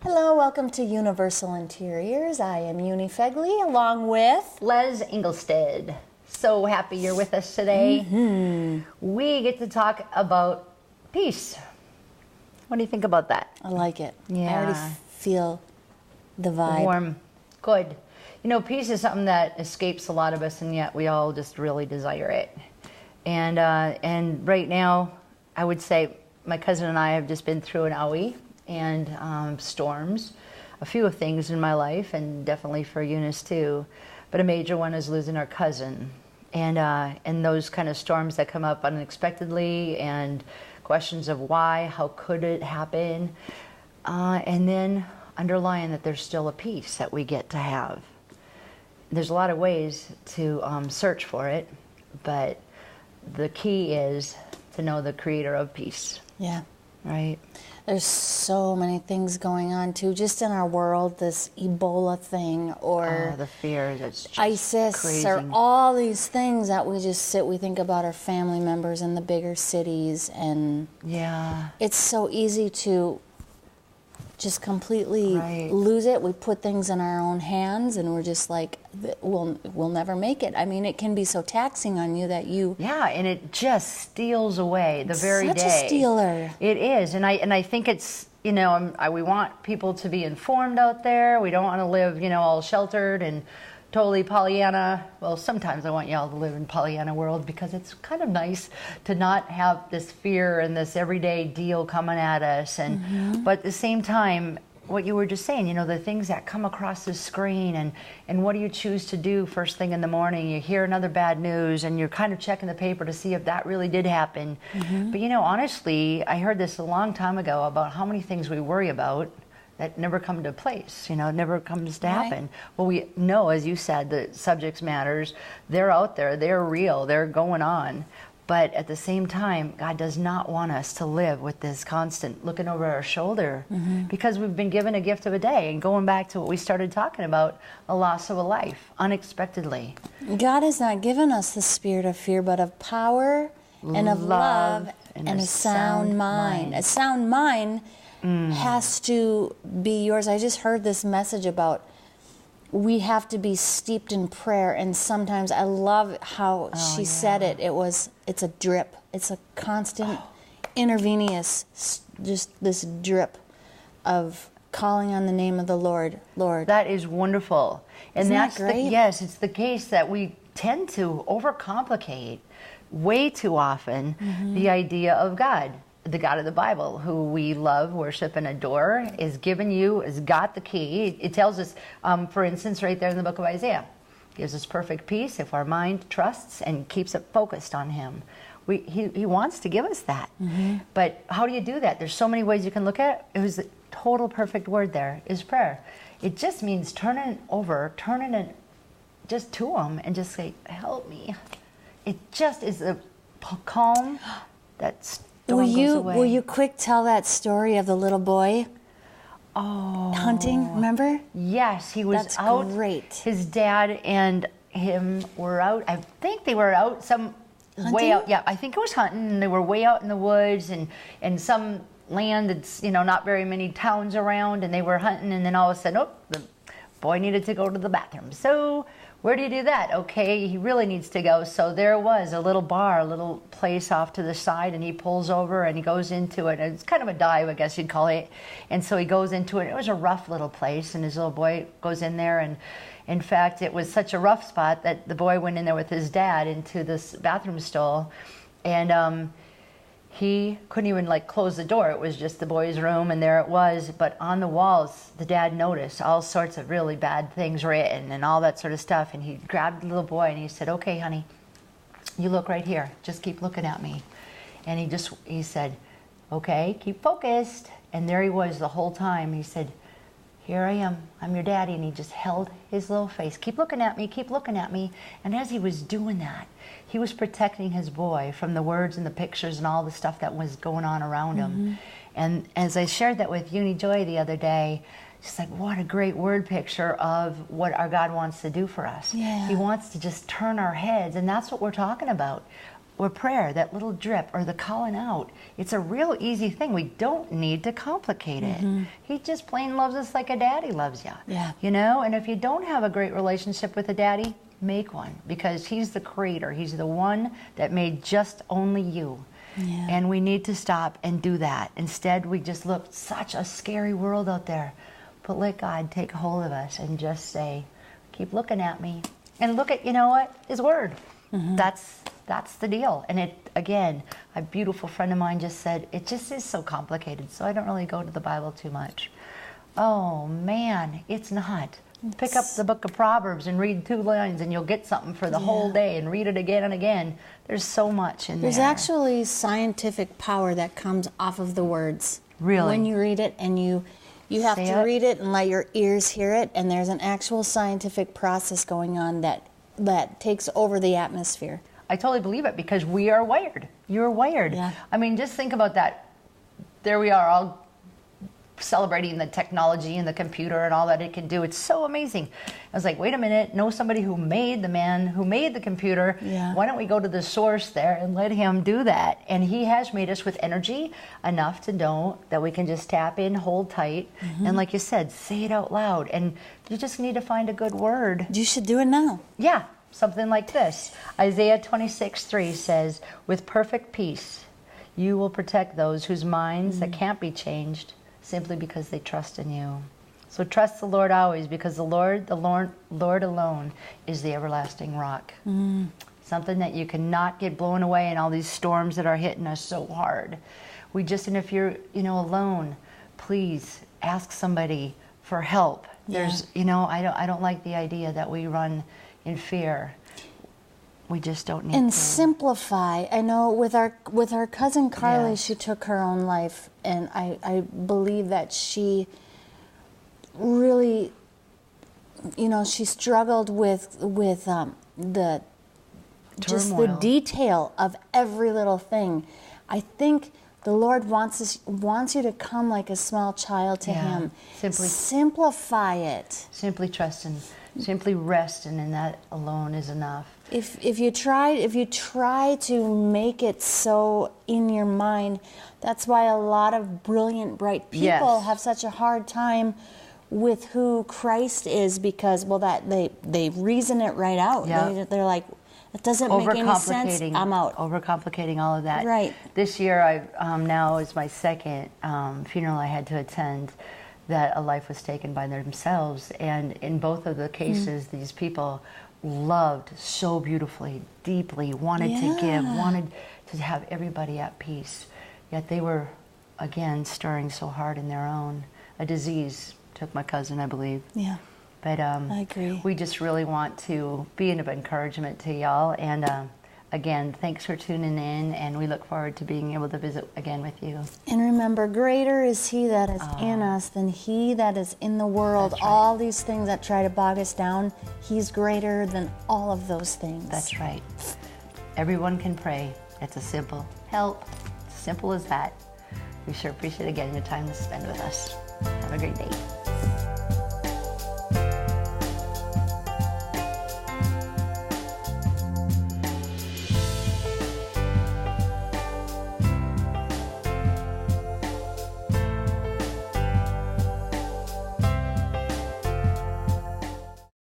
Hello, welcome to Universal Interiors. I am Uni Fegley along with Les Inglestead. So happy you're with us today. We get to talk about peace. What do you think about that? I like it. Yeah. I already feel the vibe. Warm. Good. You know, peace is something that escapes a lot of us, and yet we all just really desire it. And right now, I would say my cousin and I have just been through an owie and storms, a few of things in my life, and definitely for Eunice too. But a major one is losing our cousin, and those kind of storms that come up unexpectedly, and questions of why, how could it happen, and then underlying that there's still a peace that we get to have. There's a lot of ways to search for it, but the key is to know the creator of peace. Yeah. Right? There's so many things going on too, just in our world, this Ebola thing or the fear that's just ISIS crazy. or all these things that we think about our family members in the bigger cities, and Yeah. it's so easy to just completely Right. lose it. We put things in our own hands and we're just like, we'll never make it. I mean, it can be so taxing on you that you... Yeah, and it just steals away the very Such day. a stealer. It is, and I think it's, you know, we want people to be informed out there. We don't want to live, you know, all sheltered and totally Pollyanna. Well, sometimes I want y'all to live in Pollyanna world because it's kind of nice to not have this fear and this everyday deal coming at us. And but at the same time, what you were just saying, you know, the things that come across the screen, and what do you choose to do first thing in the morning? You hear another bad news and you're kind of checking the paper to see if that really did happen. But you know, honestly, I heard this a long time ago about how many things we worry about that never come to place, you know, it never comes to happen. Well, we know, as you said, the subjects matters. They're out there, they're real, they're going on. But at the same time, God does not want us to live with this constant looking over our shoulder, because we've been given a gift of a day. And going back to what we started talking about, a loss of a life, unexpectedly. God has not given us the spirit of fear, but of power and of love and a sound mind. A sound mind has to be yours. I just heard this message about we have to be steeped in prayer, and sometimes I love how she said it. It's a drip. It's a constant intravenous, just this drip of calling on the name of the Lord. Lord. That is wonderful. And Isn't that's that great? yes, it's the case that we tend to overcomplicate way too often the idea of God. The God of the Bible, who we love, worship, and adore, is given you, has got the key. It tells us, for instance, right there in the book of Isaiah, gives us perfect peace if our mind trusts and keeps it focused on Him. He wants to give us that. But how do you do that? There's so many ways you can look at it. It was the total perfect word there is prayer. It just means turning it just to Him and just say, help me. It just is a calm that's Will you quick tell that story of the little boy hunting? Remember? Yes, he was That's out. great. His dad and him were out. I think they were out way out. Yeah, I think it was hunting, and they were way out in the woods and some land that's, you know, not very many towns around, and they were hunting, and then all of a sudden, the boy needed to go to the bathroom. So where do you do that? Okay, he really needs to go. So there was a little bar, a little place off to the side, and he pulls over and he goes into it. It's kind of a dive, I guess you'd call it. And so he goes into it. It was a rough little place, and his little boy goes in there. And in fact, it was such a rough spot that the boy went in there with his dad into this bathroom stall, and he couldn't even close the door. It was just the boy's room, and there it was. But on the walls, the dad noticed all sorts of really bad things written and all that sort of stuff. And he grabbed the little boy and he said, okay, honey, you look right here. Just keep looking at me. And he said, okay, keep focused. And there he was the whole time. He said, here I am. I'm your daddy. And he just held his little face. Keep looking at me. Keep looking at me. And as he was doing that, he was protecting his boy from the words and the pictures and all the stuff that was going on around him. And as I shared that with Uni Joy the other day, she's like, what a great word picture of what our God wants to do for us. Yeah. He wants to just turn our heads. And that's what we're talking about. or prayer, that little drip, or the calling out. It's a real easy thing. We don't need to complicate it. He just plain loves us like a daddy loves you. Yeah. You know, and if you don't have a great relationship with a daddy, make one, because he's the creator. He's the one that made just only you. Yeah. And we need to stop and do that. Instead, we just look such a scary world out there. But let God take hold of us and just say, keep looking at me. And look at, you know what, his word. That's the deal. And it, again, a beautiful friend of mine just said, it just is so complicated, so I don't really go to the Bible too much. Oh man, it's not. Pick up the book of Proverbs and read 2 lines and you'll get something for the whole day, and read it again and again. There's so much in there. There's actually scientific power that comes off of the words. Really? When you read it, and you have to read it and let your ears hear it, and there's an actual scientific process going on that takes over the atmosphere. I totally believe it, because we are wired. You're wired. Yeah. I mean, just think about that. There we are, all celebrating the technology and the computer and all that it can do. It's so amazing. I was like, wait a minute, know somebody who made the man who made the computer. Yeah. Why don't we go to the source there and let him do that? And he has made us with energy enough to know that we can just tap in, hold tight, and like you said, say it out loud. And you just need to find a good word. You should do it now. Yeah, something like this. Isaiah 26:3 says, with perfect peace, you will protect those whose minds that can't be changed, simply because they trust in you. So trust the Lord always, because the Lord alone is the everlasting rock. Something that you cannot get blown away in all these storms that are hitting us so hard. And if you're, alone, please ask somebody for help. There's, I don't like the idea that we run in fear. We just don't need and to. Simplify. I know with our cousin Carly, Yes. she took her own life, and I believe that she really, she struggled with the just the Turmoil. detail of every little thing. I think the Lord wants you to come like a small child to Him. Simply simplify it. Simply trust and simply rest, and that alone is enough. If you try to make it so in your mind, that's why a lot of brilliant, bright people have such a hard time with who Christ is, because that they reason it right out. Yeah. They're like, it doesn't make any sense. I'm out. Overcomplicating all of that. Right. This year, now is my second funeral I had to attend, that a life was taken by themselves, and in both of the cases, these people loved so beautifully, deeply, wanted to give, wanted to have everybody at peace. Yet they were, again, stirring so hard in their own. A disease took my cousin, I believe. Yeah. But I agree. We just really want to be of encouragement to y'all. And again, thanks for tuning in, and we look forward to being able to visit again with you. And remember, greater is He that is in us than he that is in the world. That's right. All these things that try to bog us down, He's greater than all of those things. That's right. Everyone can pray. It's a simple help. Simple as that. We sure appreciate again your time to spend with us. Have a great day.